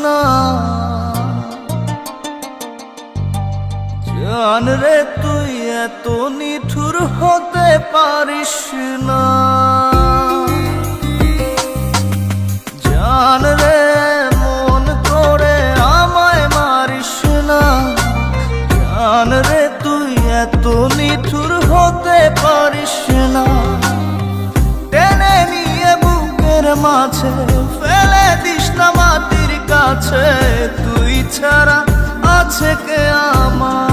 না। জান রে তুই এত নিঠুর হতে পারিস না। জান রে মন করে আমায় মারিস না। জান রে তুই এত নিঠুর হতে পারিস না। টেনে নিয়ে বুকের মাঝে ফেলে দিস না মাটির কাছে। তুই ছাড়া আছে কে আমার?